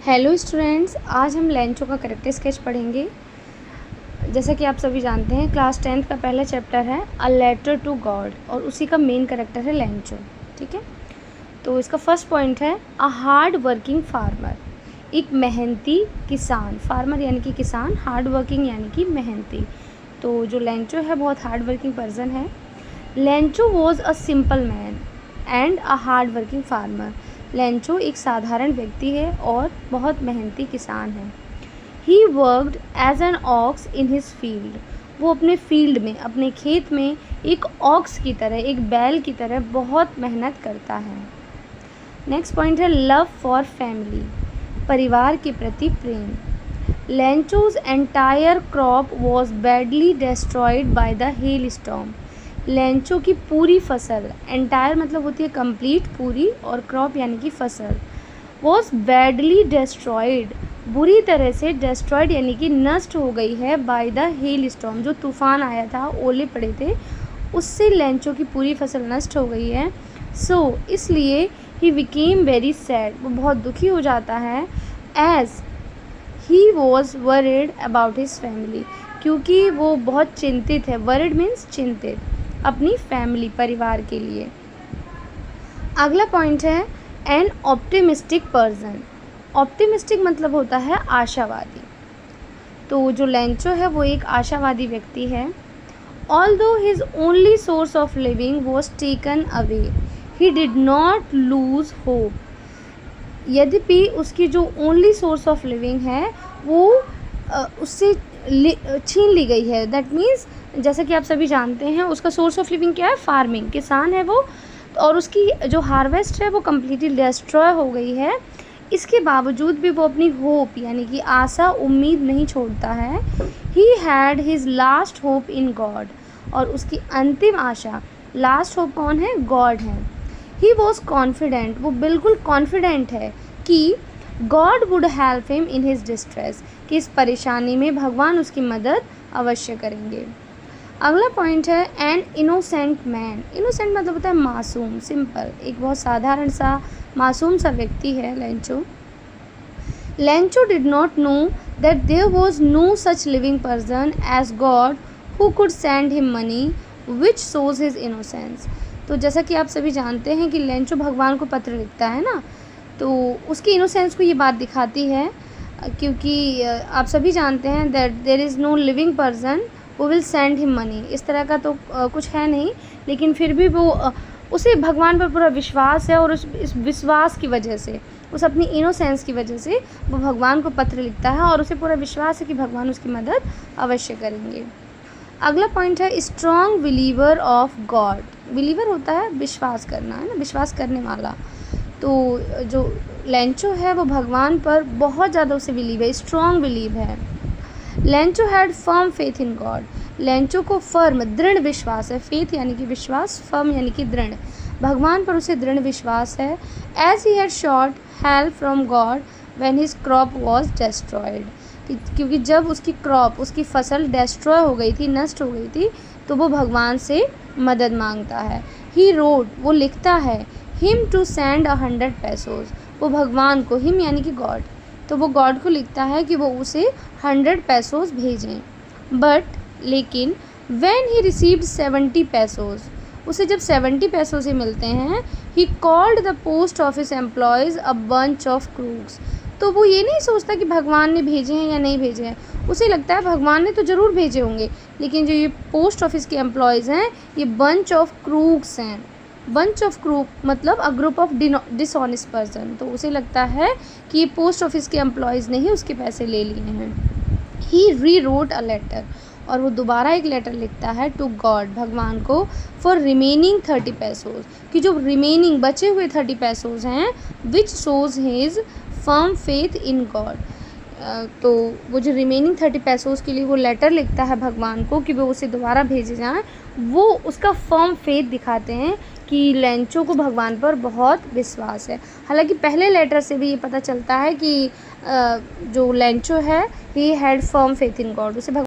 Hello students, आज हम Lencho का करेक्टर स्केच पढ़ेंगे। जैसा कि आप सभी जानते हैं, क्लास 10th का पहला चैप्टर है अ लेटर टू गॉड और उसी का मेन करेक्टर है लेंचो। ठीक है, तो इसका फर्स्ट पॉइंट है अ हार्ड वर्किंग फार्मर, एक मेहनती किसान। फार्मर यानी कि किसान, हार्ड वर्किंग यानी कि मेहनती। तो जो लेंचो है बहुत हार्ड वर्किंग पर्सन है। Lencho was a simple man and a hard working farmer. Lencho एक साधारण व्यक्ति है और बहुत मेहनती किसान है। He worked as an ox in his field, वो अपने फील्ड में, अपने खेत में एक ऑक्स की तरह, एक बैल की तरह बहुत मेहनत करता है। नेक्स्ट पॉइंट है लव फॉर फैमिली, परिवार के प्रति प्रेम। Lencho's entire crop was badly destroyed by the hail storm. Lencho की पूरी फसल, एंटायर मतलब होती है कंप्लीट, पूरी, और क्रॉप यानी कि फसल, वॉज बैडली डिस्ट्रॉयड, बुरी तरह से, डिस्ट्रॉयड यानी कि नष्ट हो गई है, बाय द हेल स्टॉर्म, जो तूफान आया था, ओले पड़े थे, उससे लेंचो की पूरी फसल नष्ट हो गई है। सो इसलिए ही बिकेम वेरी सैड, वो बहुत दुखी हो जाता है। As he was worried about his family, क्योंकि वो बहुत चिंतित है। वरिड मीन्स चिंतित, अपनी फैमिली, परिवार के लिए। अगला पॉइंट है एन ऑप्टिमिस्टिक पर्सन। ऑप्टिमिस्टिक मतलब होता है आशावादी। तो जो लेंचो है वो एक आशावादी व्यक्ति है। Although his only source of living was taken away, he did not lose hope. यद्यपि उसकी जो ओनली सोर्स ऑफ लिविंग है वो उससे छीन ली गई है। दैट मीन्स जैसा कि आप सभी जानते हैं उसका सोर्स ऑफ लिविंग क्या है, फार्मिंग, किसान है वो, और उसकी जो हार्वेस्ट है वो कम्प्लीटली डिस्ट्रॉय हो गई है। इसके बावजूद भी वो अपनी होप यानी कि आशा, उम्मीद नहीं छोड़ता है। He had his last hope in God, और उसकी अंतिम आशा, लास्ट होप कौन है, गॉड है। ही वॉज कॉन्फिडेंट, वो बिल्कुल कॉन्फिडेंट है कि God would help him in his distress, कि इस परेशानी में भगवान उसकी मदद अवश्य करेंगे। अगला पॉइंट है एन इनोसेंट मैन। इनोसेंट मतलब होता है मासूम, सिंपल, एक बहुत साधारण सा, मासूम सा व्यक्ति है Lencho. Lencho did not know that there was no such living person as God who could send him money which shows his innocence. तो जैसा कि आप सभी जानते हैं कि लेंचो भगवान को पत्र लिखता है ना, तो उसकी इनोसेंस को ये बात दिखाती है, क्योंकि आप सभी जानते हैं that there is no living person who will send him money. इस तरह का तो कुछ है नहीं, लेकिन फिर भी वो उसे भगवान पर पूरा विश्वास है, और इस विश्वास की वजह से, उस अपनी इनोसेंस की वजह से वो भगवान को पत्र लिखता है, और उसे पूरा विश्वास है कि भगवान उसकी मदद अवश्य करेंगे। अगला पॉइंट है strong believer of God. Believer होता है विश्वास करना, है ना, विश्वास करने वाला। तो जो लेंचो है वो भगवान पर बहुत ज़्यादा उसे बिलीव है, स्ट्रॉन्ग बिलीव है। Lencho had firm faith in God. Lencho को फर्म, दृढ़ विश्वास है। फेथ यानी कि विश्वास, फर्म यानी कि दृढ़, भगवान पर उसे दृढ़ विश्वास है। As he had sought help from God when his crop was destroyed, क्योंकि जब उसकी क्रॉप, उसकी फसल डिस्ट्रॉय हो गई थी, नष्ट हो गई थी, तो वो भगवान से मदद मांगता है। ही रोड, वो लिखता है, हिम टू सेंड 100 pesos, वो भगवान को, हिम यानी कि गॉड, तो वो गॉड को लिखता है कि वो उसे 100 pesos भेजें। बट लेकिन व्हेन ही रिसीव्ड 70 pesos, उसे जब 70 pesos ही मिलते हैं, he called the post office employees a bunch of crooks. तो वो ये नहीं सोचता कि भगवान ने भेजे हैं या नहीं भेजे हैं, उसे लगता है भगवान ने तो ज़रूर भेजे होंगे, लेकिन जो ये पोस्ट ऑफिस के एम्प्लॉयज़ हैं ये बंच ऑफ क्रूक्स हैं। बंच ऑफ क्रूक मतलब a group of dishonest person. तो उसे लगता है कि ये पोस्ट ऑफिस के एम्प्लॉयज़ ने ही उसके पैसे ले लिए हैं। ही री रोट अ लेटर, और वो दोबारा एक लेटर लिखता है टू गॉड, भगवान को, फॉर रिमेनिंग 30 pesos, कि जो रिमेनिंग बचे हुए 30 pesos हैं, विच shows his firm faith in God. तो वो जो रिमेनिंग 30 pesos के लिए वो लेटर लिखता है भगवान को कि वो उसे दोबारा भेजे जाएं, वो उसका फर्म फेथ दिखाते हैं कि लेंचो को भगवान पर बहुत विश्वास है। हालांकि पहले लेटर से भी ये पता चलता है कि जो लेंचो है he had firm faith in God, उसे